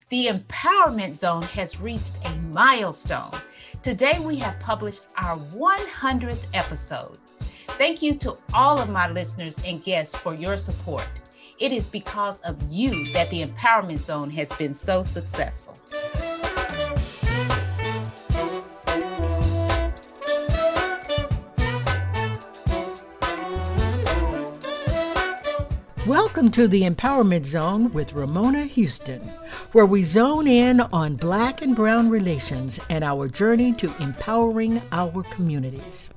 The Empowerment Zone has reached a milestone. Today we have published our 100th episode. Thank you to all of my listeners and guests for your support. It is because of you that the Empowerment Zone has been so successful. Welcome to the Empowerment Zone with Ramona Houston, where we zone in on Black and Brown relations and our journey to empowering our communities.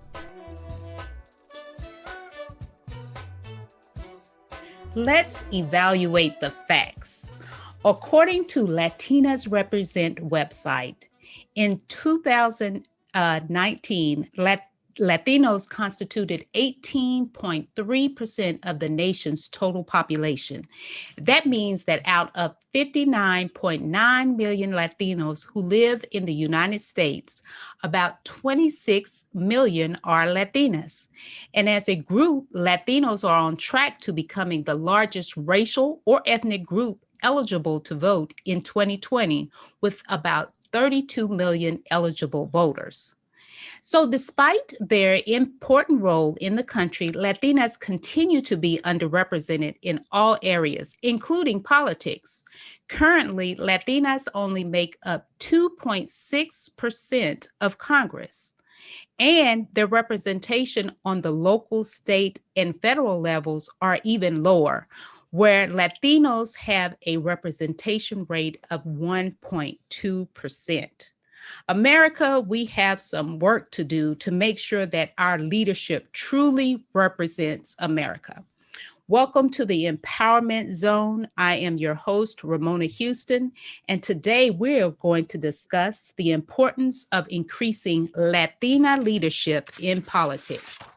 Let's evaluate the facts. According to LatinasRepresent website, in 2019, Latinos constituted 18.3% of the nation's total population. That means that out of 59.9 million Latinos who live in the United States, about 26 million are Latinas. And as a group, Latinos are on track to becoming the largest racial or ethnic group eligible to vote in 2020, with about 32 million eligible voters. So despite their important role in the country, Latinas continue to be underrepresented in all areas, including politics. Currently, Latinas only make up 2.6% of Congress, and their representation on the local, state, and federal levels are even lower, where Latinos have a representation rate of 1.2%. America, we have some work to do to make sure that our leadership truly represents America. Welcome to the Empowerment Zone. I am your host, Ramona Houston, and today we're going to discuss the importance of increasing Latina leadership in politics.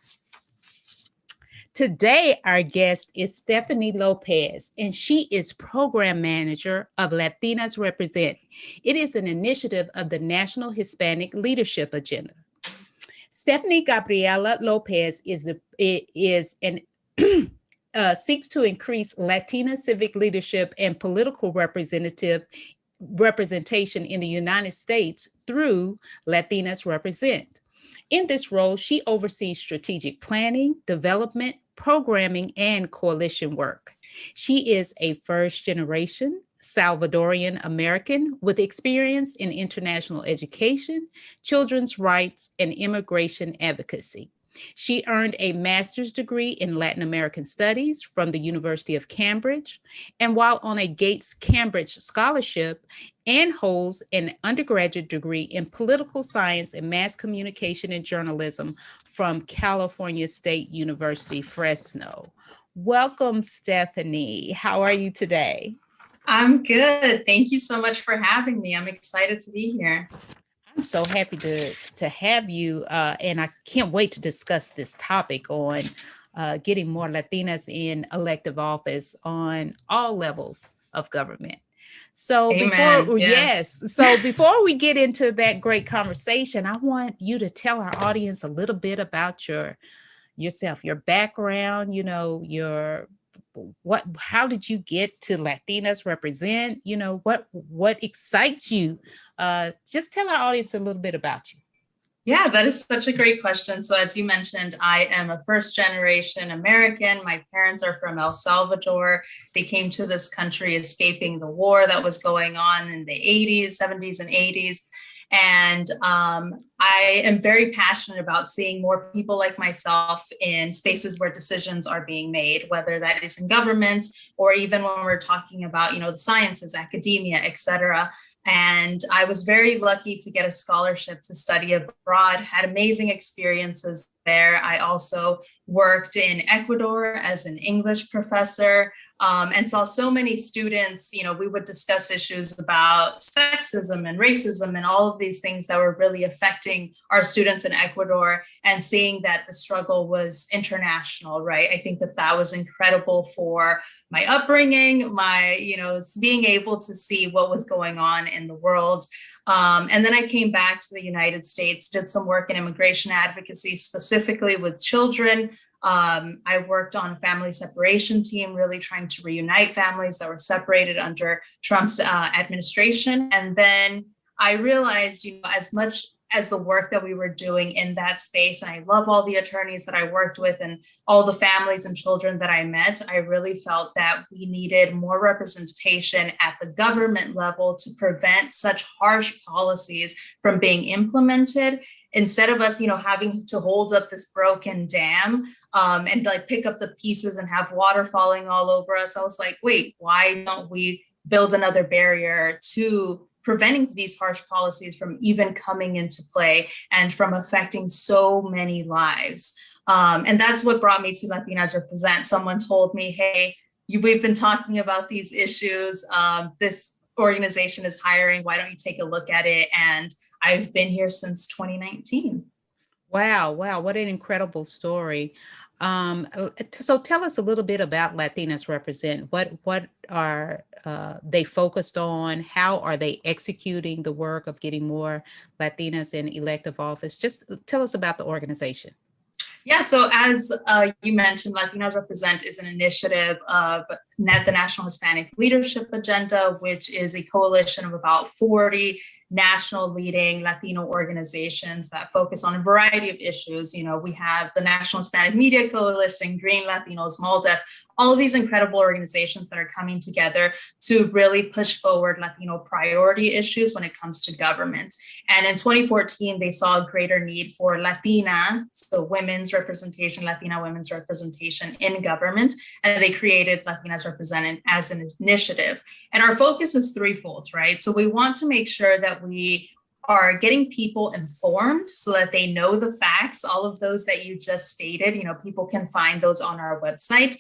Today, our guest is Stephanie Lopez, and she is Program Manager of LatinasRepresent. It is an initiative of the National Hispanic Leadership Agenda. Stephanie Gabriela Lopez seeks to increase Latina civic leadership and political representation in the United States through LatinasRepresent. In this role, she oversees strategic planning, development, programming, and coalition work. She is a first-generation Salvadorian American with experience in international education, children's rights, and immigration advocacy. She earned a master's degree in Latin American Studies from the University of Cambridge, and while on a Gates Cambridge scholarship, and holds an undergraduate degree in political science and mass communication and journalism from California State University, Fresno. Welcome, Stephanie. How are you today? I'm good. Thank you so much for having me. I'm excited to be here. I'm so happy to have you, and I can't wait to discuss this topic on getting more Latinas in elective office on all levels of government. So before we get into that great conversation, I want you to tell our audience a little bit about yourself, your background, how did you get to LatinasRepresent? What excites you? Just tell our audience a little bit about you. Yeah, that is such a great question. So as you mentioned, I am a first generation American. My parents are from El Salvador. They came to this country escaping the war that was going on in the 80s, 70s, and 80s. And I am very passionate about seeing more people like myself in spaces where decisions are being made, whether that is in government or even when we're talking about, the sciences, academia, et cetera. And I was very lucky to get a scholarship to study abroad, had amazing experiences there. I also worked in Ecuador as an English professor. And saw so many students, we would discuss issues about sexism and racism and all of these things that were really affecting our students in Ecuador, and seeing that the struggle was international, right? I think that was incredible for my upbringing, being able to see what was going on in the world. And then I came back to the United States, did some work in immigration advocacy, specifically with children. I worked on a family separation team, really trying to reunite families that were separated under Trump's administration. And then I realized, as much as the work that we were doing in that space, and I love all the attorneys that I worked with and all the families and children that I met, I really felt that we needed more representation at the government level to prevent such harsh policies from being implemented. Instead of us, having to hold up this broken dam and like pick up the pieces and have water falling all over us, I was like, wait, why don't we build another barrier to preventing these harsh policies from even coming into play and from affecting so many lives? And that's what brought me to Latinas Represent. Someone told me, hey, we've been talking about these issues. This organization is hiring. Why don't you take a look at it? And I've been here since 2019. Wow, what an incredible story. So tell us a little bit about Latinas Represent. What are they focused on? How are they executing the work of getting more Latinas in elective office? Just tell us about the organization. Yeah, so as you mentioned, Latinas Represent is an initiative of the National Hispanic Leadership Agenda, which is a coalition of about 40 national leading Latino organizations that focus on a variety of issues. We have the National Hispanic Media Coalition, Green Latinos, MALDEF, all of these incredible organizations that are coming together to really push forward Latino priority issues when it comes to government. And in 2014, they saw a greater need for Latina, so women's representation, Latina women's representation in government, and they created Latinas Represent as an initiative. And our focus is threefold, right? So we want to make sure that we are getting people informed so that they know the facts, all of those that you just stated. People can find those on our website.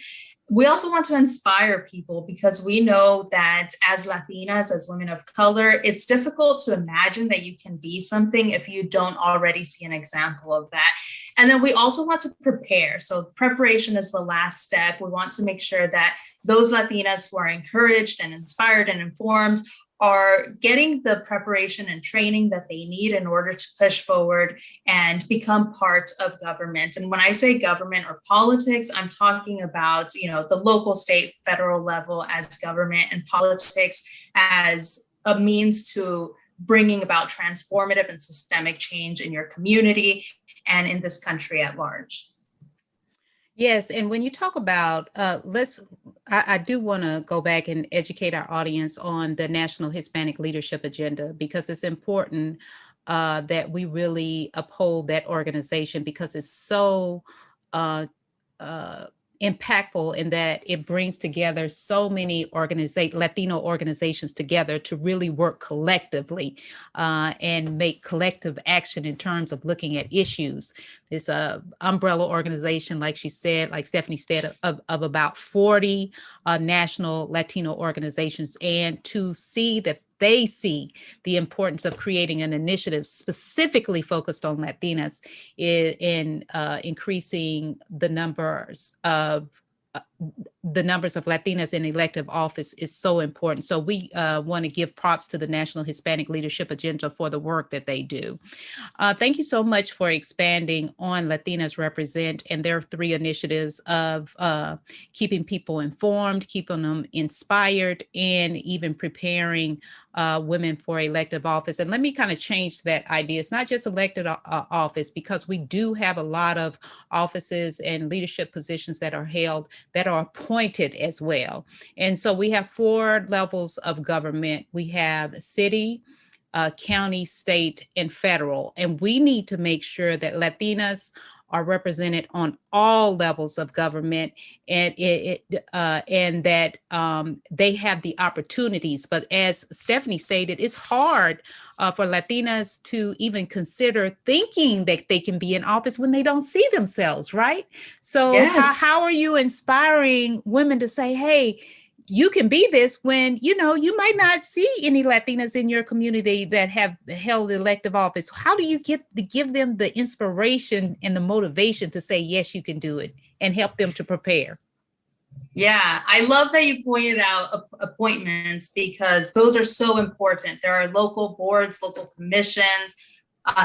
We also want to inspire people because we know that as Latinas, as women of color, it's difficult to imagine that you can be something if you don't already see an example of that. And then we also want to prepare. So preparation is the last step. We want to make sure that those Latinas who are encouraged and inspired and informed are getting the preparation and training that they need in order to push forward and become part of government. And when I say government or politics, I'm talking about, the local, state, federal level as government, and politics as a means to bringing about transformative and systemic change in your community and in this country at large. Yes, and when you talk about, I do want to go back and educate our audience on the National Hispanic Leadership Agenda, because it's important that we really uphold that organization, because it's so impactful in that it brings together so many Latino organizations together to really work collectively and make collective action in terms of looking at issues. This umbrella organization, like she said, like Stephanie said, of about 40 national Latino organizations, and to see that they see the importance of creating an initiative specifically focused on Latinas in increasing the numbers of Latinas in elective office is so important. So we want to give props to the National Hispanic Leadership Agenda for the work that they do. Thank you so much for expanding on Latinas Represent and their three initiatives of keeping people informed, keeping them inspired, and even preparing women for elective office. And let me kind of change that idea. It's not just elected office, because we do have a lot of offices and leadership positions that are held that are appointed as well. And so we have 4 levels of government. We have city, county, state, and federal. And we need to make sure that Latinas are represented on all levels of government, and that they have the opportunities. But as Stephanie stated, it's hard for Latinas to even consider thinking that they can be in office when they don't see themselves, right? So yes. how are you inspiring women to say, hey, you can be this, when, you might not see any Latinas in your community that have held elective office? How do you give them the inspiration and the motivation to say, yes, you can do it, and help them to prepare? Yeah, I love that you pointed out appointments, because those are so important. There are local boards, local commissions,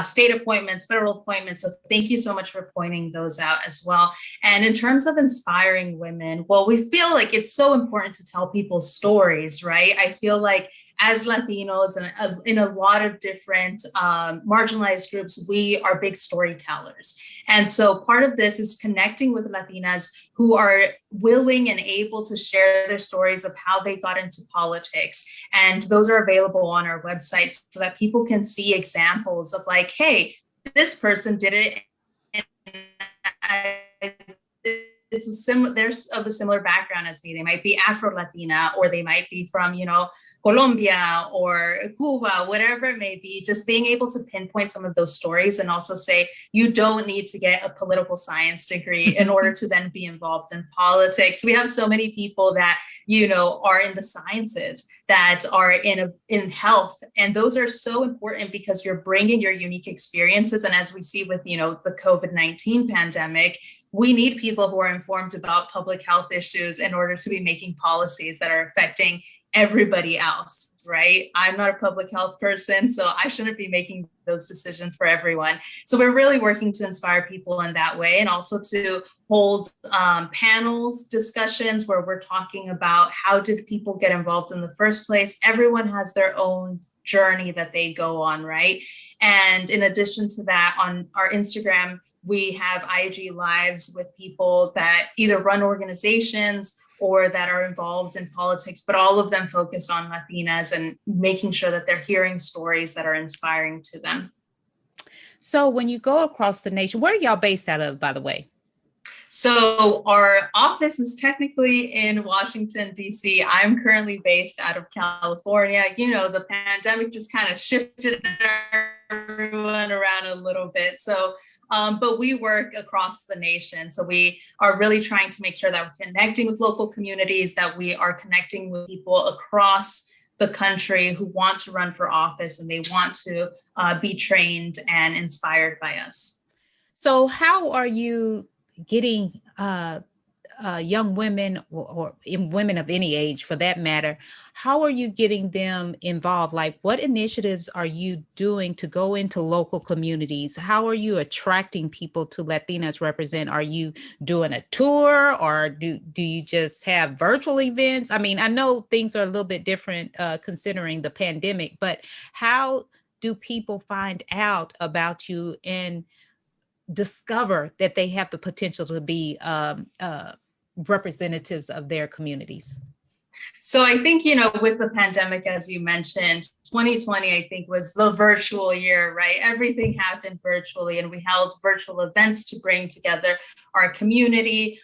state appointments, federal appointments. So thank you so much for pointing those out as well. And in terms of inspiring women, well, we feel like it's so important to tell people's stories, right? I feel like as Latinos and in a lot of different marginalized groups, we are big storytellers. And so part of this is connecting with Latinas who are willing and able to share their stories of how they got into politics. And those are available on our website so that people can see examples of like, hey, this person did it. And they're of a similar background as me. They might be Afro-Latina, or they might be from, Colombia or Cuba, whatever it may be, just being able to pinpoint some of those stories and also say, you don't need to get a political science degree in order to then be involved in politics. We have so many people that, are in the sciences, that are in health. And those are so important because you're bringing your unique experiences. And as we see with, the COVID-19 pandemic, we need people who are informed about public health issues in order to be making policies that are affecting everybody else, right? I'm not a public health person, so I shouldn't be making those decisions for everyone. So we're really working to inspire people in that way, and also to hold panels, discussions where we're talking about how did people get involved in the first place. Everyone has their own journey that they go on, right? And in addition to that, on our Instagram, we have IG Lives with people that either run organizations or that are involved in politics, but all of them focused on Latinas and making sure that they're hearing stories that are inspiring to them. So when you go across the nation, where are y'all based out of, by the way? So our office is technically in Washington, D.C. I'm currently based out of California. The pandemic just kind of shifted everyone around a little bit. So but we work across the nation. So we are really trying to make sure that we're connecting with local communities, that we are connecting with people across the country who want to run for office and they want to be trained and inspired by us. So how are you getting young women or women of any age for that matter, how are you getting them involved? Like, what initiatives are you doing to go into local communities? How are you attracting people to Latinas Represent? Are you doing a tour, or do you just have virtual events? I mean, I know things are a little bit different considering the pandemic, but how do people find out about you and discover that they have the potential to be representatives of their communities? So I think, with the pandemic, as you mentioned, 2020, I think, was the virtual year, right? Everything happened virtually, and we held virtual events to bring together our community.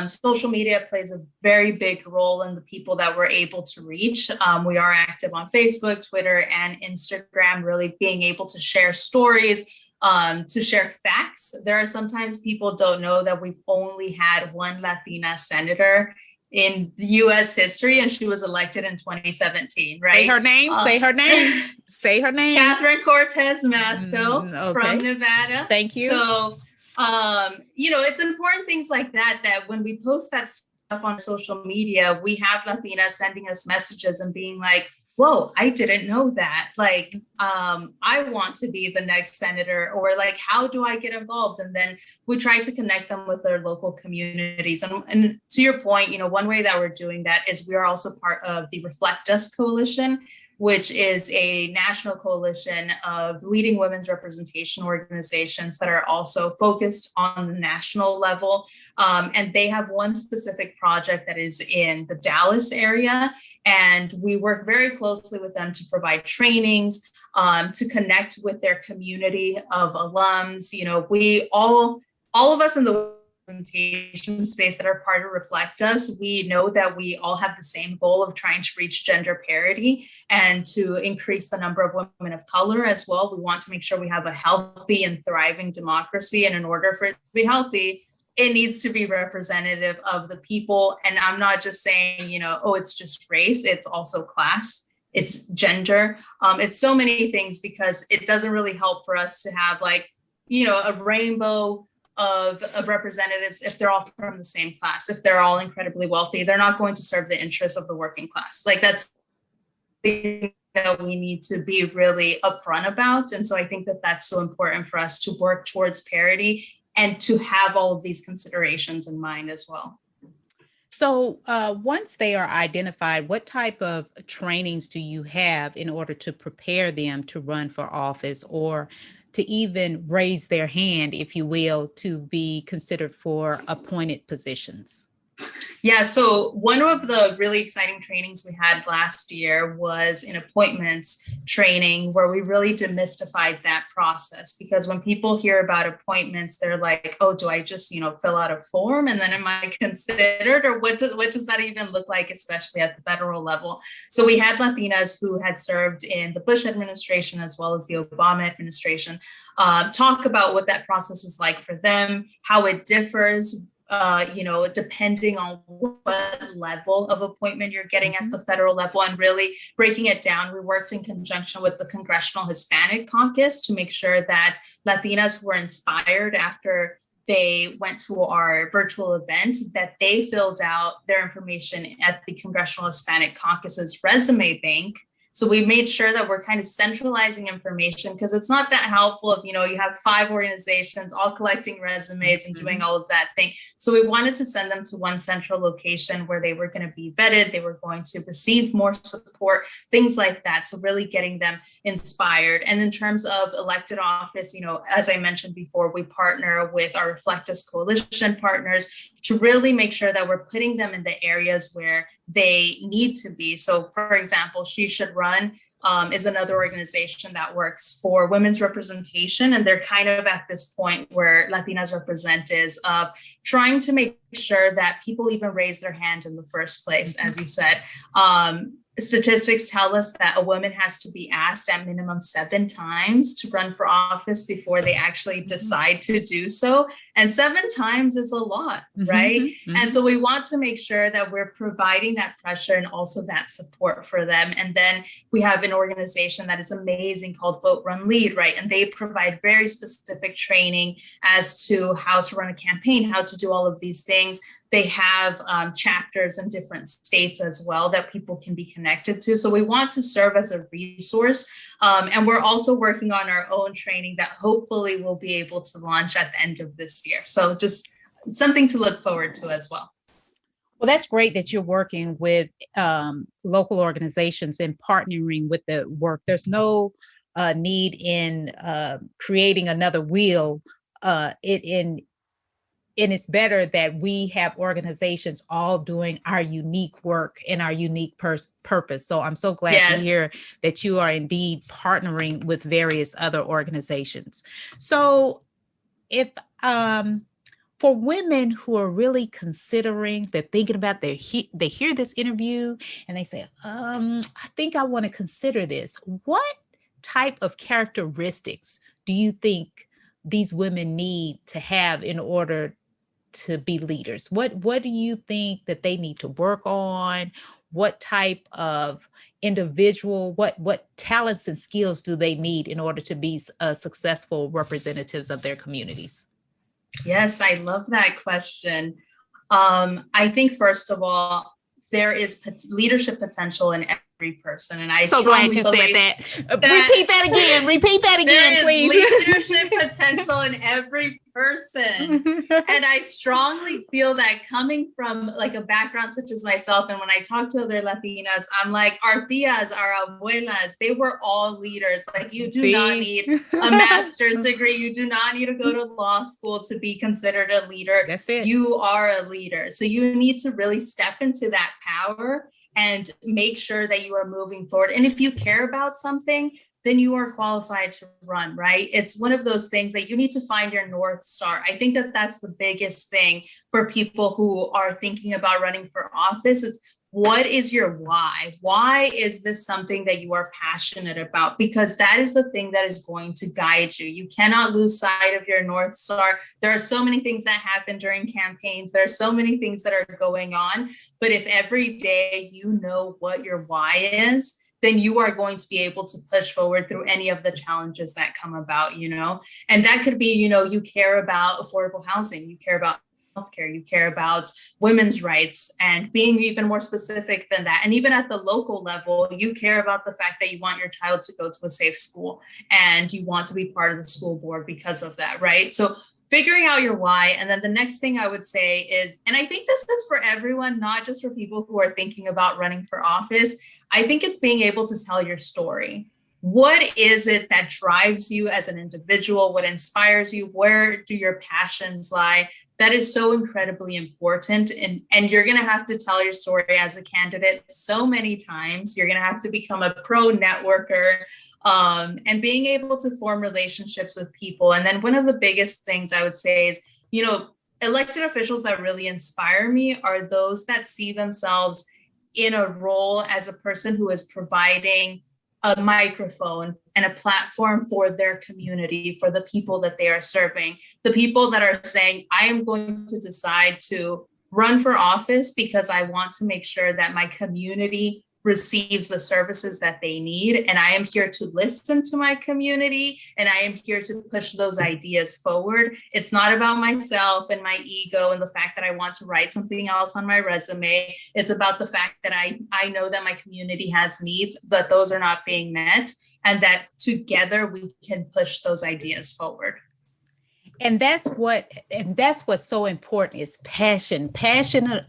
Social media plays a very big role in the people that we're able to reach. We are active on Facebook, Twitter, and Instagram, really being able to share stories, to share facts. There are sometimes people don't know that we've only had one Latina senator in US history, and she was elected in 2017, right? Say her name, say her name, say her name. Catherine Cortez Masto from Nevada. Thank you. So, it's important things like that when we post that stuff on social media, we have Latinas sending us messages and being like, whoa, I didn't know that. Like, I want to be the next senator, or like, how do I get involved? And then we try to connect them with their local communities. And to your point, one way that we're doing that is we are also part of the Reflect Us Coalition, which is a national coalition of leading women's representation organizations that are also focused on the national level. And they have one specific project that is in the Dallas area. And we work very closely with them to provide trainings, to connect with their community of alums. We all of us in the representation space that are part of Reflect Us, we know that we all have the same goal of trying to reach gender parity and to increase the number of women of color as well. We want to make sure we have a healthy and thriving democracy. And in order for it to be healthy, it needs to be representative of the people. And I'm not just saying, it's just race, it's also class, it's gender, it's so many things, because it doesn't really help for us to have a rainbow of representatives if they're all from the same class. If they're all incredibly wealthy, they're not going to serve the interests of the working class. Like, that's the that we need to be really upfront about. And so I think that that's so important for us to work towards parity and to have all of these considerations in mind as well. So once they are identified, what type of trainings do you have in order to prepare them to run for office or to even raise their hand, if you will, to be considered for appointed positions? Yeah, so one of the really exciting trainings we had last year was an appointments training where we really demystified that process, because when people hear about appointments, they're like, oh, do I just, fill out a form and then am I considered, or what does that even look like, especially at the federal level? So we had Latinas who had served in the Bush administration as well as the Obama administration talk about what that process was like for them, how it differs depending on what level of appointment you're getting at the federal level, and really breaking it down. We worked in conjunction with the Congressional Hispanic Caucus to make sure that Latinas were inspired after they went to our virtual event, that they filled out their information at the Congressional Hispanic Caucus's resume bank. So we made sure that we're kind of centralizing information, because it's not that helpful if, you have 5 organizations all collecting resumes and doing all of that thing. So we wanted to send them to one central location where they were going to be vetted, they were going to receive more support, things like that. So really getting them inspired. And in terms of elected office, as I mentioned before, we partner with our Reflectus Coalition partners to really make sure that we're putting them in the areas where they need to be. So for example, She Should Run is another organization that works for women's representation. And they're kind of at this point where Latinas Represent is trying to make sure that people even raise their hand in the first place, as you said. Statistics tell us that a woman has to be asked at minimum 7 times to run for office before they actually decide to do so. And 7 times is a lot, right? And so we want to make sure that we're providing that pressure and also that support for them. And then we have an organization that is amazing called Vote, Run, Lead, right? And they provide very specific training as to how to run a campaign, how to do all of these things. They have chapters in different states as well that people can be connected to. So we want to serve as a resource. And we're also working on our own training that hopefully we'll be able to launch at the end of this year. So just something to look forward to as well. Well, that's great that you're working with local organizations and partnering with the work. There's no need in creating another wheel. And it's better that we have organizations all doing our unique work and our unique purpose. So I'm so glad to hear that you are indeed partnering with various other organizations. So if for women who are really considering, they're thinking about, they hear this interview and they say, I think I want to consider this. What type of characteristics do you think these women need to have in order to be leaders? What do you think that they need to work on? What type of individual, what talents and skills do they need in order to be successful representatives of their communities? Yes, I love that question. I think, first of all, there is leadership potential in every person. And I so glad you said that. Repeat that again. Repeat that again, please. Leadership potential in every person. And I strongly feel that coming from like a background such as myself, and when I talk to other Latinas, I'm like, our tias, our abuelas, they were all leaders. Like, you do not need a master's degree. You do not need to go to law school to be considered a leader. That's it. You are a leader. So you need to really step into that power and make sure that you are moving forward. And if you care about something, then you are qualified to run, right? It's one of those things that you need to find your North Star. I think that that's the biggest thing for people who are thinking about running for office. It's, what is your why? Why is this something that you are passionate about? Because that is the thing that is going to guide you. You cannot lose sight of your North Star. There are so many things that happen during campaigns. There are so many things that are going on. But if every day you know what your why is, then you are going to be able to push forward through any of the challenges that come about, And that could be, you care about affordable housing, you care about healthcare, you care about women's rights, and being even more specific than that. And even at the local level, you care about the fact that you want your child to go to a safe school and you want to be part of the school board because of that, right? So figuring out your why. And then the next thing I would say is, and I think this is for everyone, not just for people who are thinking about running for office, I think it's being able to tell your story. What is it that drives you as an individual? What inspires you? Where do your passions lie? That is so incredibly important. And you're going to have to tell your story as a candidate so many times. You're going to have to become a pro networker, and being able to form relationships with people. And then one of the biggest things I would say is, elected officials that really inspire me are those that see themselves in a role as a person who is providing a microphone and a platform for their community, for the people that they are serving, the people that are saying, I am going to decide to run for office because I want to make sure that my community receives the services that they need. And I am here to listen to my community, and I am here to push those ideas forward. It's not about myself and my ego and the fact that I want to write something else on my resume. It's about the fact that I know that my community has needs, but those are not being met, and that together we can push those ideas forward. And that's what's so important is passion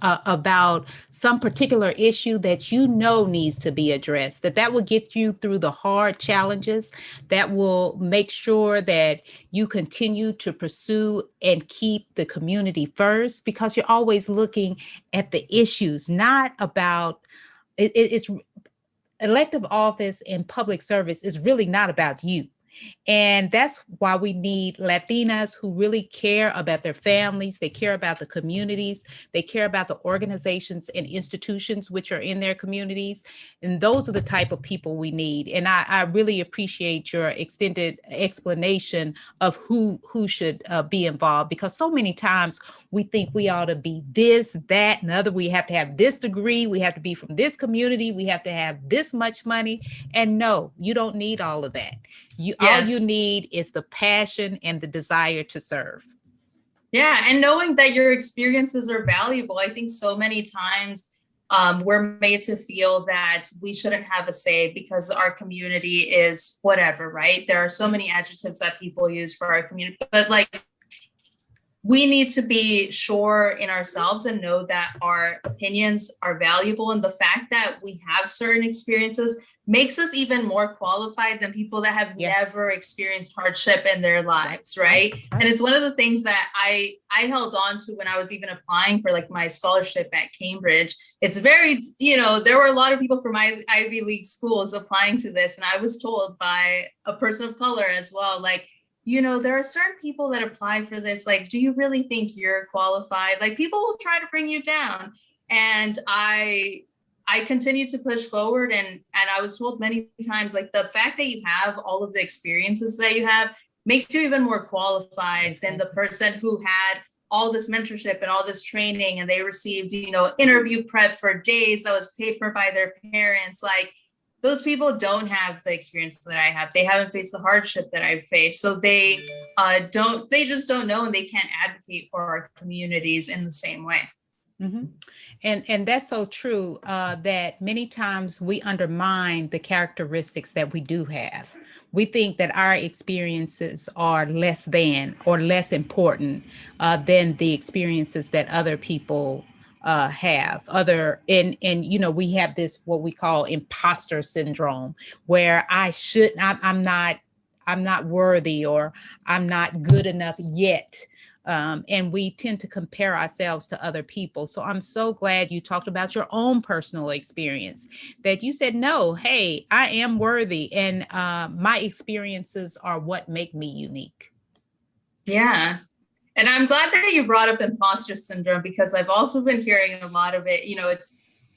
about some particular issue that needs to be addressed, that will get you through the hard challenges, that will make sure that you continue to pursue and keep the community first, because you're always looking at the issues, not about it's elective office and public service is really not about you. And that's why we need Latinas who really care about their families. They care about the communities. They care about the organizations and institutions which are in their communities. And those are the type of people we need. And I really appreciate your extended explanation of who should be involved, because so many times we think we ought to be this, that, and other. We have to have this degree. We have to be from this community. We have to have this much money. And no, you don't need all of that. All you need is the passion and the desire to serve. Yeah, and knowing that your experiences are valuable. I think so many times we're made to feel that we shouldn't have a say because our community is whatever, right? There are so many adjectives that people use for our community, but we need to be sure in ourselves and know that our opinions are valuable. And the fact that we have certain experiences makes us even more qualified than people that have never experienced hardship in their lives, right? And it's one of the things that I held on to when I was even applying for my scholarship at Cambridge. It's very, there were a lot of people from Ivy League schools applying to this. And I was told by a person of color as well, there are certain people that apply for this. Do you really think you're qualified? People will try to bring you down. And I continue to push forward. And I was told many times, the fact that you have all of the experiences that you have makes you even more qualified than the person who had all this mentorship and all this training, and they received, interview prep for days that was paid for by their parents. Those people don't have the experience that I have. They haven't faced the hardship that I've faced. So they just don't know, and they can't advocate for our communities in the same way. Mm-hmm. And that's so true, that many times we undermine the characteristics that we do have. We think that our experiences are less than or less important than the experiences that other people have. We have this, what we call imposter syndrome, where I'm not worthy, or I'm not good enough yet. And we tend to compare ourselves to other people. So I'm so glad you talked about your own personal experience, that you said, no, hey, I am worthy. And my experiences are what make me unique. Yeah. And I'm glad that you brought up imposter syndrome, because I've also been hearing a lot of it.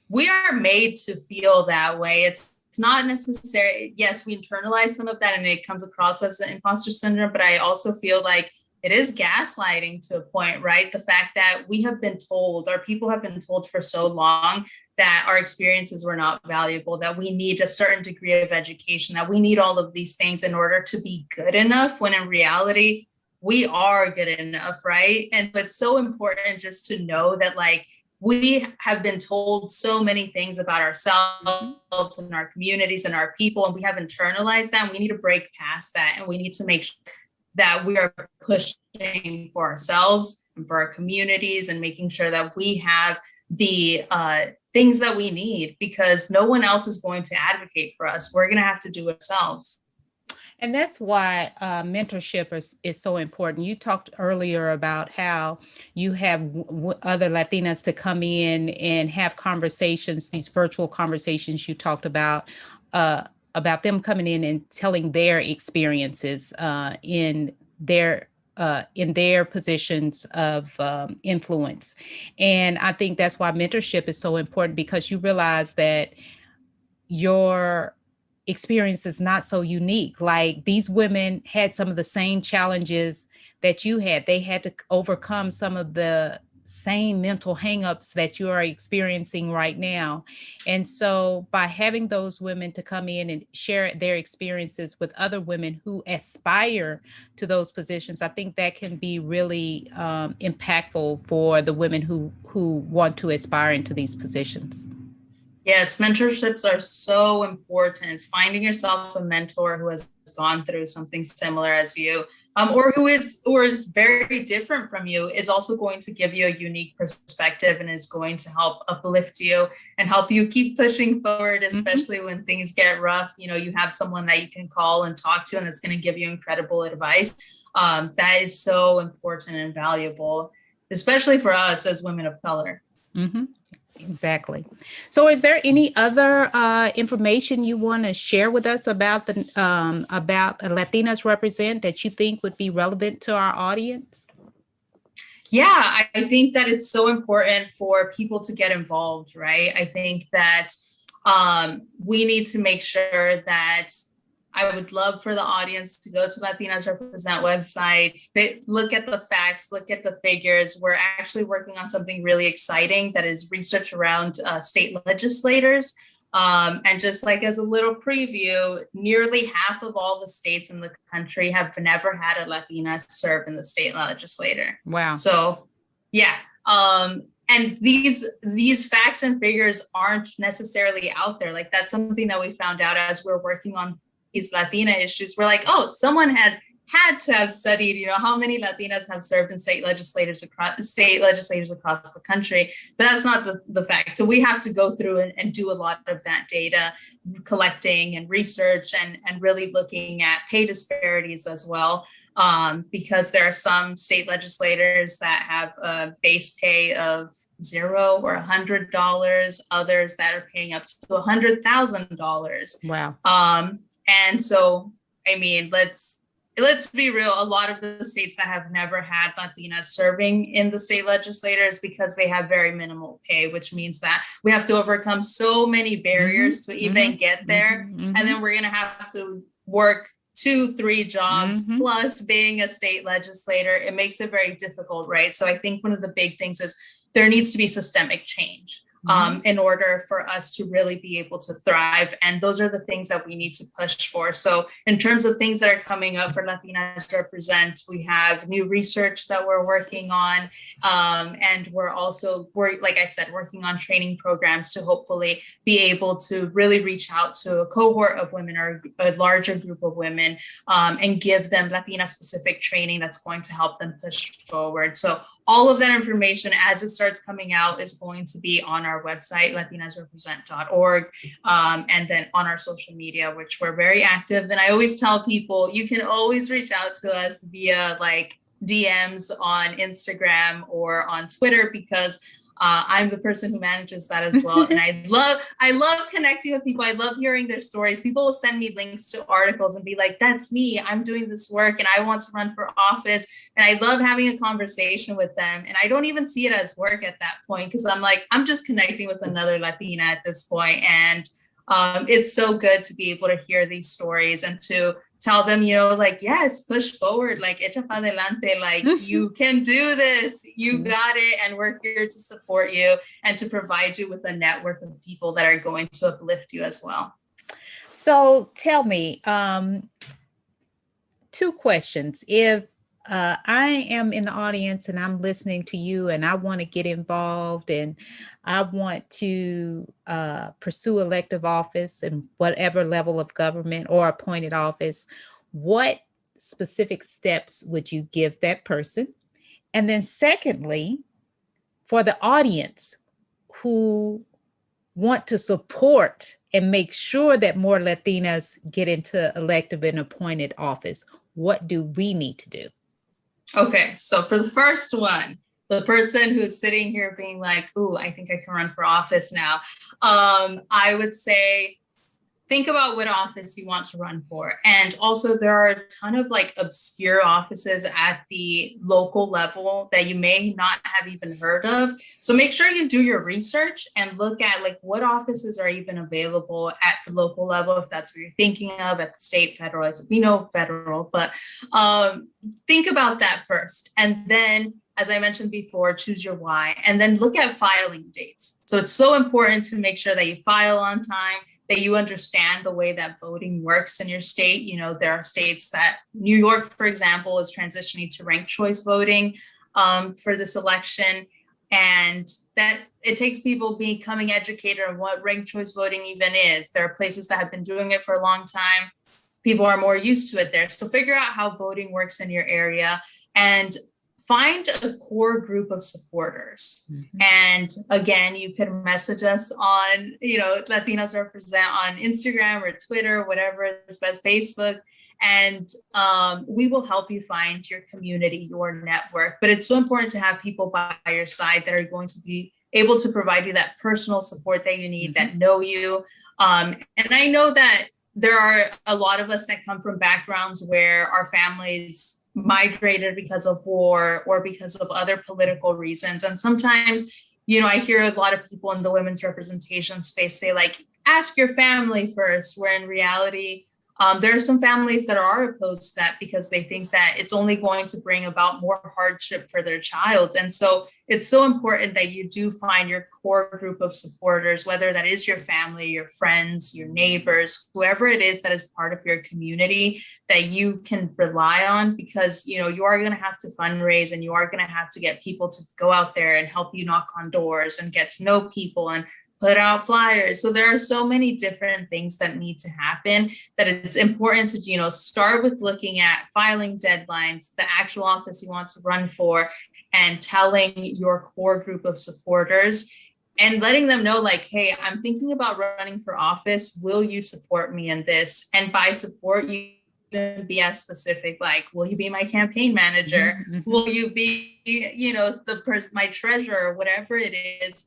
We are made to feel that way. It's not necessary. Yes, we internalize some of that and it comes across as an imposter syndrome, but I also feel like it is gaslighting to a point, right? The fact that our people have been told for so long that our experiences were not valuable, that we need a certain degree of education, that we need all of these things in order to be good enough, when in reality, we are good enough, right? And it's so important just to know that like we have been told so many things about ourselves and our communities and our people, and we have internalized that. And we need to break past that, and we need to make sure that we are pushing for ourselves and for our communities and making sure that we have the things that we need, because no one else is going to advocate for us. We're going to have to do it ourselves. And that's why mentorship is so important. You talked earlier about how you have other Latinas to come in and have conversations, these virtual conversations you talked about them coming in and telling their experiences in their positions of influence. And I think that's why mentorship is so important, because you realize that your experience is not so unique. Like, these women had some of the same challenges that you had. They had to overcome some of the same mental hangups that you are experiencing right now. And so by having those women to come in and share their experiences with other women who aspire to those positions, I think that can be really impactful for the women who want to aspire into these positions. Yes, mentorships are so important. Finding yourself a mentor who has gone through something similar as you, or who is very different from you, is also going to give you a unique perspective and is going to help uplift you and help you keep pushing forward, especially when things get rough. You know, you have someone that you can call and talk to, and that's going to give you incredible advice. That is so important and valuable, especially for us as women of color. Mm-hmm. Exactly. So is there any other information you want to share with us about about Latinas Represent that you think would be relevant to our audience? Yeah, I think that it's so important for people to get involved, right? I think that we need to make sure that I would love for the audience to go to Latinas Represent website, look at the facts, look at the figures. We're actually working on something really exciting that is research around state legislators. And just like as a little preview, nearly half of all the states in the country have never had a Latina serve in the state legislature. Wow. So, yeah. And these facts and figures aren't necessarily out there. Like, that's something that we found out as we're working on these Latina issues. We're like, oh, someone has had to have studied, you know, how many Latinas have served in state legislators across the country. But that's not the fact. So we have to go through and do a lot of that data collecting and research and really looking at pay disparities as well. Because there are some state legislators that have a base pay of $0 or $100, others that are paying up to $100,000. Wow. And so, I mean, let's be real. A lot of the states that have never had Latinas serving in the state legislators because they have very minimal pay, which means that we have to overcome so many barriers to even get there. And then we're going to have to work 2-3 jobs plus being a state legislator. It makes it very difficult, right? So I think one of the big things is there needs to be systemic change. In order for us to really be able to thrive. And those are the things that we need to push for. So in terms of things that are coming up for Latinas Represent, we have new research that we're working on. And we're like I said, working on training programs to hopefully be able to really reach out to a cohort of women or a larger group of women and give them Latina specific training that's going to help them push forward. So all of that information, as it starts coming out, is going to be on our website, LatinasRepresent.org, and then on our social media, which we're very active. And I always tell people, you can always reach out to us via like DMs on Instagram or on Twitter, because I'm the person who manages that as well. And I love connecting with people. I love hearing their stories. People will send me links to articles and be like, that's me, I'm doing this work and I want to run for office. And I love having a conversation with them. And I don't even see it as work at that point, because I'm like, I'm just connecting with another Latina at this point. And it's so good to be able to hear these stories and to tell them, you know, like, yes, push forward, like, echa pa adelante, like, you can do this, you got it, and we're here to support you and to provide you with a network of people that are going to uplift you as well. So tell me, 2 questions. If I am in the audience and I'm listening to you and I want to get involved and I want to pursue elective office in whatever level of government or appointed office, what specific steps would you give that person? And then, secondly, for the audience who want to support and make sure that more Latinas get into elective and appointed office, what do we need to do? Okay, so for the first one, the person who's sitting here being like, "Ooh, I think I can run for office now," I would say, think about what office you want to run for. And also, there are a ton of like obscure offices at the local level that you may not have even heard of. So make sure you do your research and look at like what offices are even available at the local level, if that's what you're thinking of, at the state, federal. We know federal, but think about that first. And then, as I mentioned before, choose your why, and then look at filing dates. So it's so important to make sure that you file on time, that you understand the way that voting works in your state. You know, there are states that, New York, for example, is transitioning to ranked choice voting for this election. And that it takes people becoming educated on what ranked choice voting even is. There are places that have been doing it for a long time. People are more used to it there. So figure out how voting works in your area and find a core group of supporters. Mm-hmm. And again, you can message us on, Latinas Represent on Instagram or Twitter, whatever is best, Facebook. And we will help you find your community, your network. But it's so important to have people by your side that are going to be able to provide you that personal support that you need, mm-hmm. that know you. And I know that there are a lot of us that come from backgrounds where our families migrated because of war or because of other political reasons. And sometimes, I hear a lot of people in the women's representation space say, like, ask your family first, where in reality, there are some families that are opposed to that because they think that it's only going to bring about more hardship for their child. And so it's so important that you do find your core group of supporters, whether that is your family, your friends, your neighbors, whoever it is that is part of your community that you can rely on, because, you are going to have to fundraise and you are going to have to get people to go out there and help you knock on doors and get to know people and put out flyers. So there are so many different things that need to happen that it's important to, start with looking at filing deadlines, the actual office you want to run for, and telling your core group of supporters and letting them know, like, hey, I'm thinking about running for office. Will you support me in this? And by support, you can be as specific, like, will you be my campaign manager? Mm-hmm. Will you be, the person, my treasurer, whatever it is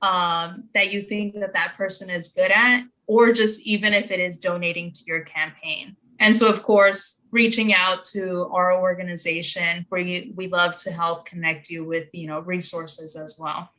that you think that person is good at, or just even if it is donating to your campaign. And so, of course, reaching out to our organization where we love to help connect you with, resources as well.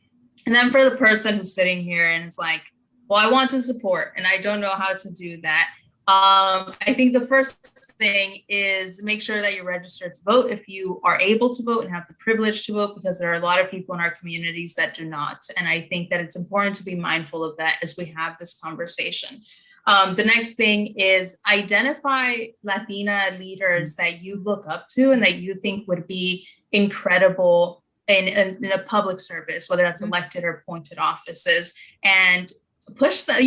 And then for the person who's sitting here and is like, well, I want to support and I don't know how to do that. I think the first thing is make sure that you're registered to vote if you are able to vote and have the privilege to vote, because there are a lot of people in our communities that do not. And I think that it's important to be mindful of that as we have this conversation. The next thing is identify Latina leaders that you look up to and that you think would be incredible in a public service, whether that's elected or appointed offices, and push them,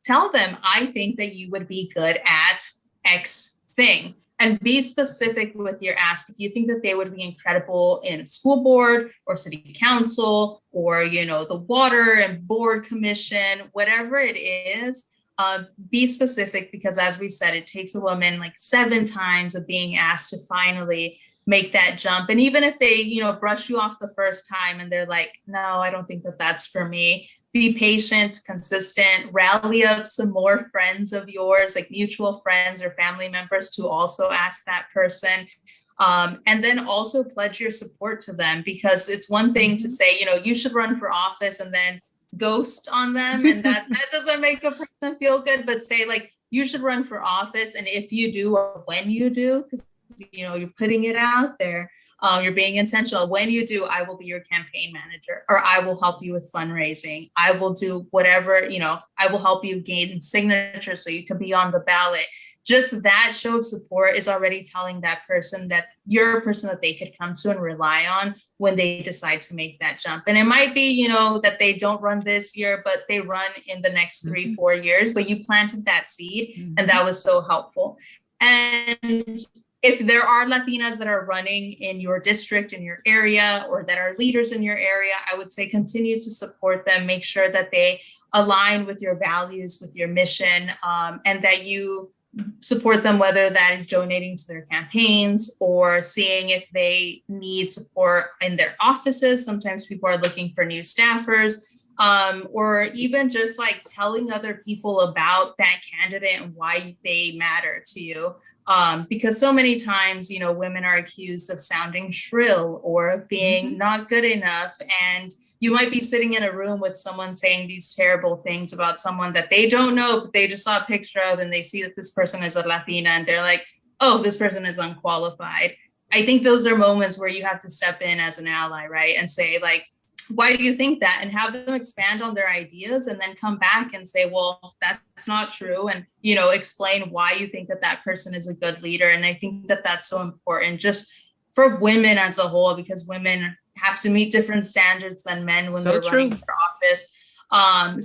tell them, I think that you would be good at X thing, and be specific with your ask. If you think that they would be incredible in a school board or city council or, the water and board commission, whatever it is, be specific, because as we said, it takes a woman like 7 times of being asked to finally make that jump. And even if they, brush you off the first time and they're like, no, I don't think that that's for me. Be patient, consistent, rally up some more friends of yours, like mutual friends or family members, to also ask that person. And then also pledge your support to them, because it's one thing to say, you should run for office and then ghost on them. And that doesn't make a person feel good, but say, like, you should run for office. And if you do, or when you do, because, you're putting it out there, you're being intentional. When you do, I will be your campaign manager, or I will help you with fundraising. I will do whatever, I will help you gain signatures so you can be on the ballot. just that show of support is already telling that person that you're a person that they could come to and rely on when they decide to make that jump. And it might be, you know, that they don't run this year, but they run in the next 3-4 years, but you planted that seed and that was so helpful. And if there are Latinas that are running in your district, in your area, or that are leaders in your area, I would say continue to support them, make sure that they align with your values, with your mission, and that you support them, whether that is donating to their campaigns or seeing if they need support in their offices. Sometimes people are looking for new staffers, or even just like telling other people about that candidate and why they matter to you. Because so many times, you know, women are accused of sounding shrill or of being not good enough. And you might be sitting in a room with someone saying these terrible things about someone that they don't know, but they just saw a picture of, and they see that this person is a Latina and they're like, oh, this person is unqualified. I think those are moments where you have to step in as an ally, right? And say like, why do you think that? And have them expand on their ideas and then come back and say, well, that's not true. And, you know, explain why you think that that person is a good leader. And I think that that's so important just for women as a whole, because women have to meet different standards than men when they're running for office.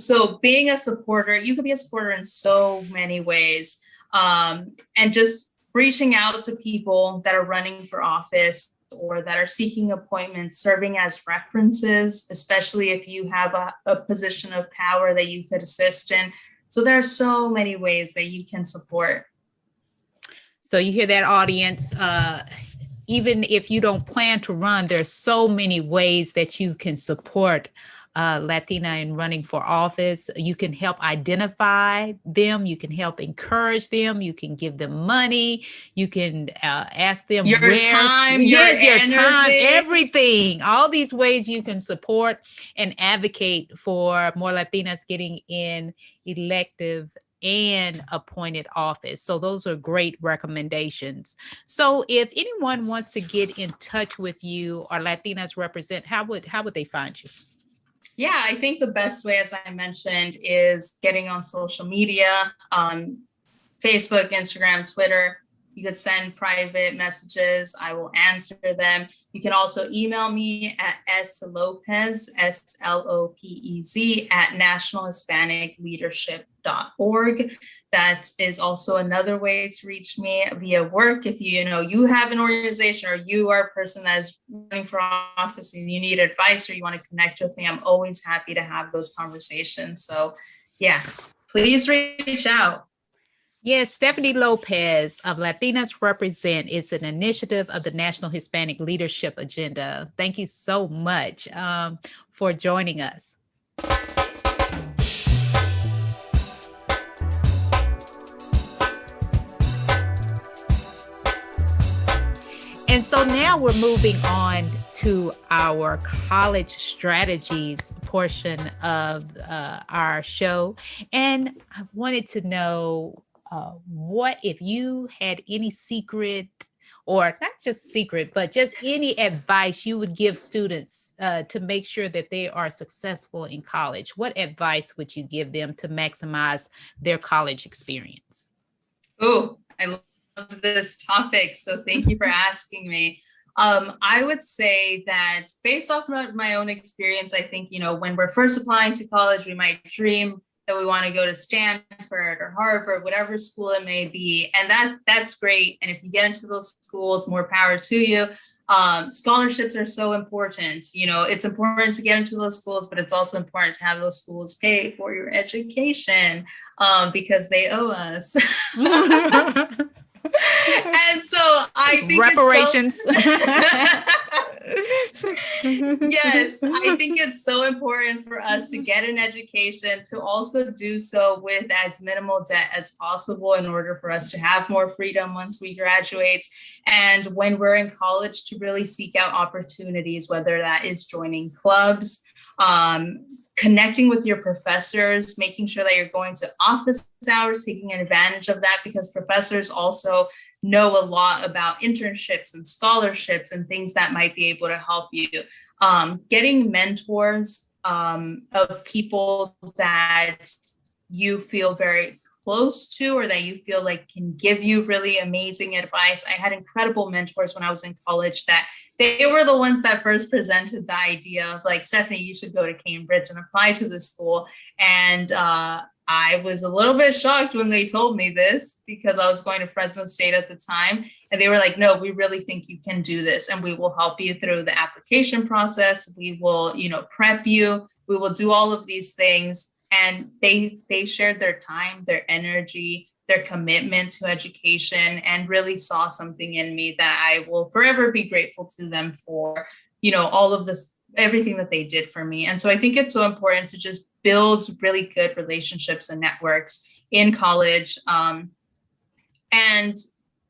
So being a supporter, you can be a supporter in so many ways. And just reaching out to people that are running for office or that are seeking appointments, serving as references, especially if you have a position of power that you could assist in. So there are so many ways that you can support. So you hear that, audience. Even if you don't plan to run, there's so many ways that you can support Latina in running for office. You can help identify them. You can help encourage them. You can give them money. You can ask them your time, your time, everything. All these ways you can support and advocate for more Latinas getting in elective and appointed office. So those are great recommendations. So if anyone wants to get in touch with you or Latinas Represent, how would they find you? Yeah, I think the best way, as I mentioned, is getting on social media, Facebook, Instagram, Twitter. You could send private messages. I will answer them. You can also email me at slopez, SLOPEZ, at nationalhispanicleadership.org. That is also another way to reach me via work. If you have an organization or you are a person that is running for office and you need advice or you want to connect with me, I'm always happy to have those conversations. So yeah, please reach out. Yes, Stephanie Lopez of Latinas Represent is an initiative of the National Hispanic Leadership Agenda. Thank you so much for joining us. And so now we're moving on to our college strategies portion of our show. And I wanted to know, what if you had any secret, or not just secret, but just any advice you would give students to make sure that they are successful in college? What advice would you give them to maximize their college experience? Oh, I love this topic. So thank you for asking me. I would say that based off of my own experience, I think, when we're first applying to college, we might dream that we want to go to Stanford or Harvard, whatever school it may be. And that's great. And if you get into those schools, more power to you. Scholarships are so important. It's important to get into those schools, but it's also important to have those schools pay for your education because they owe us. And so I think reparations. Yes, I think it's so important for us to get an education, to also do so with as minimal debt as possible in order for us to have more freedom once we graduate. And when we're in college, to really seek out opportunities, whether that is joining clubs, connecting with your professors, making sure that you're going to office hours, taking advantage of that, because professors also know a lot about internships and scholarships and things that might be able to help you. Getting mentors of people that you feel very close to or that you feel like can give you really amazing advice. I had incredible mentors when I was in college that they were the ones that first presented the idea of like, Stephanie, you should go to Cambridge and apply to this school. And I was a little bit shocked when they told me this because I was going to Fresno State at the time. And they were like, no, we really think you can do this. And we will help you through the application process. We will, prep you. We will do all of these things. And they shared their time, their energy, their commitment to education, and really saw something in me that I will forever be grateful to them for, all of this, everything that they did for me. And so I think it's so important to just build really good relationships and networks in college. And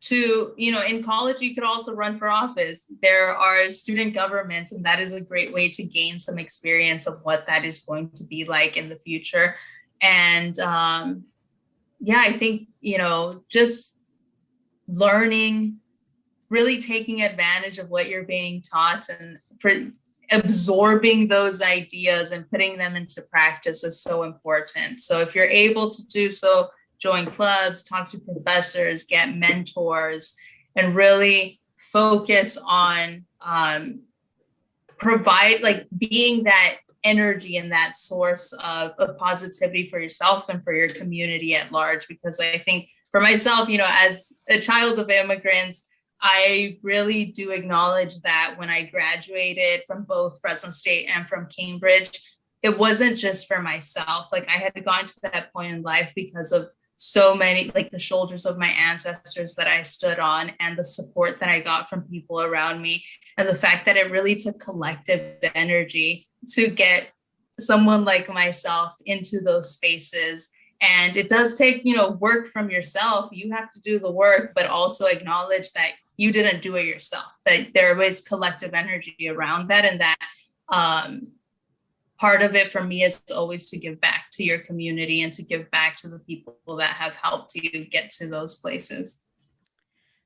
to, in college, you could also run for office. There are student governments, and that is a great way to gain some experience of what that is going to be like in the future. And I think, just learning, really taking advantage of what you're being taught and absorbing those ideas and putting them into practice is so important. So if you're able to do so, join clubs, talk to professors, get mentors, and really focus on being that energy and that source of positivity for yourself and for your community at large. Because I think for myself, as a child of immigrants, I really do acknowledge that when I graduated from both Fresno State and from Cambridge, it wasn't just for myself. Like I had gotten to that point in life because of so many, like the shoulders of my ancestors that I stood on and the support that I got from people around me. And the fact that it really took collective energy to get someone like myself into those spaces. And it does take, work from yourself. You have to do the work, but also acknowledge that you didn't do it yourself, that there was collective energy around that. And that part of it for me is always to give back to your community and to give back to the people that have helped you get to those places.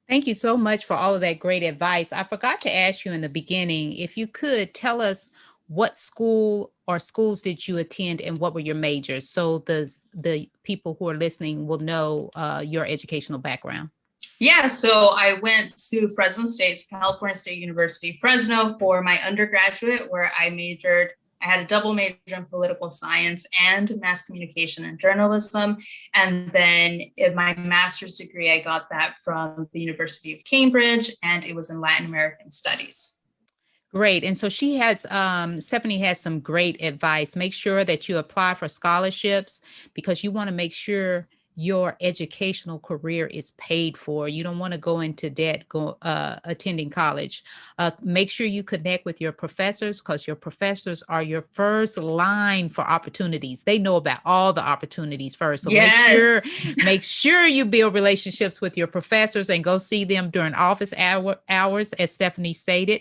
Thank you so much for all of that great advice. I forgot to ask you in the beginning, if you could tell us what school or schools did you attend and what were your majors, so the people who are listening will know your educational background. Yeah, so I went to Fresno State, California State University, Fresno, for my undergraduate, where I had a double major in political science and mass communication and journalism. And then in my master's degree, I got that from the University of Cambridge, and it was in Latin American studies. Great. And so Stephanie has some great advice. Make sure that you apply for scholarships because you want to make sure your educational career is paid for. You don't want to go into debt attending college. Make sure you connect with your professors because your professors are your first line for opportunities. They know about all the opportunities first. So yes. make sure you build relationships with your professors and go see them during office hours, as Stephanie stated.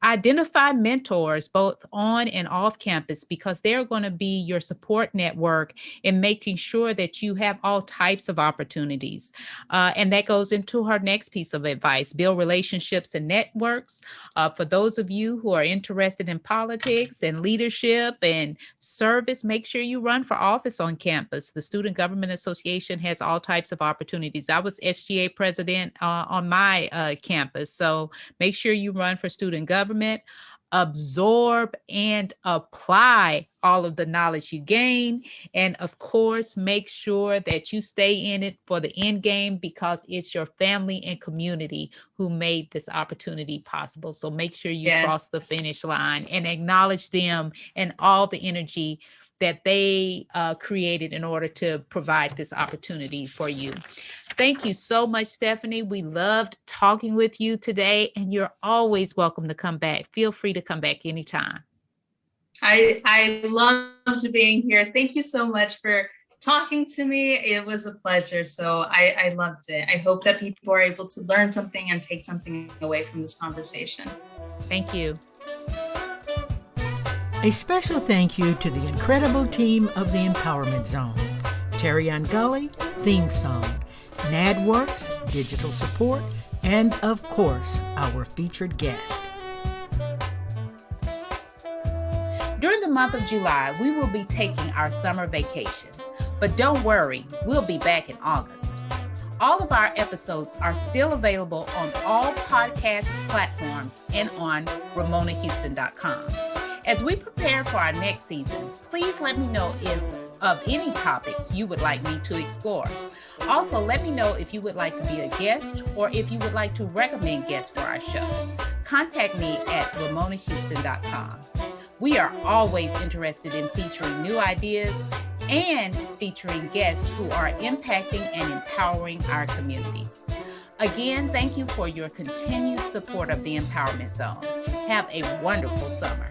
Identify mentors both on and off campus because they're going to be your support network in making sure that you have all types of opportunities. And that goes into her next piece of advice: build relationships and networks. For those of you who are interested in politics and leadership and service, make sure you run for office on campus. The Student Government Association has all types of opportunities. I was SGA president on my campus. So make sure you run for student government. Absorb and apply all of the knowledge you gain. And of course, make sure that you stay in it for the end game because it's your family and community who made this opportunity possible. So make sure you cross the finish line and acknowledge them and all the energy that they created in order to provide this opportunity for you. Thank you so much, Stephanie. We loved talking with you today, and you're always welcome to come back. Feel free to come back anytime. I loved being here. Thank you so much for talking to me. It was a pleasure. So I loved it. I hope that people are able to learn something and take something away from this conversation. Thank you. A special thank you to the incredible team of the Empowerment Zone. Terry Ann Gully, theme song, NADWorks, digital support, and of course, our featured guest. During the month of July, we will be taking our summer vacation. But don't worry, we'll be back in August. All of our episodes are still available on all podcast platforms and on RamonaHouston.com. As we prepare for our next season, please let me know of any topics you would like me to explore. Also, let me know if you would like to be a guest or if you would like to recommend guests for our show. Contact me at RamonaHouston.com. We are always interested in featuring new ideas and featuring guests who are impacting and empowering our communities. Again, thank you for your continued support of the Empowerment Zone. Have a wonderful summer.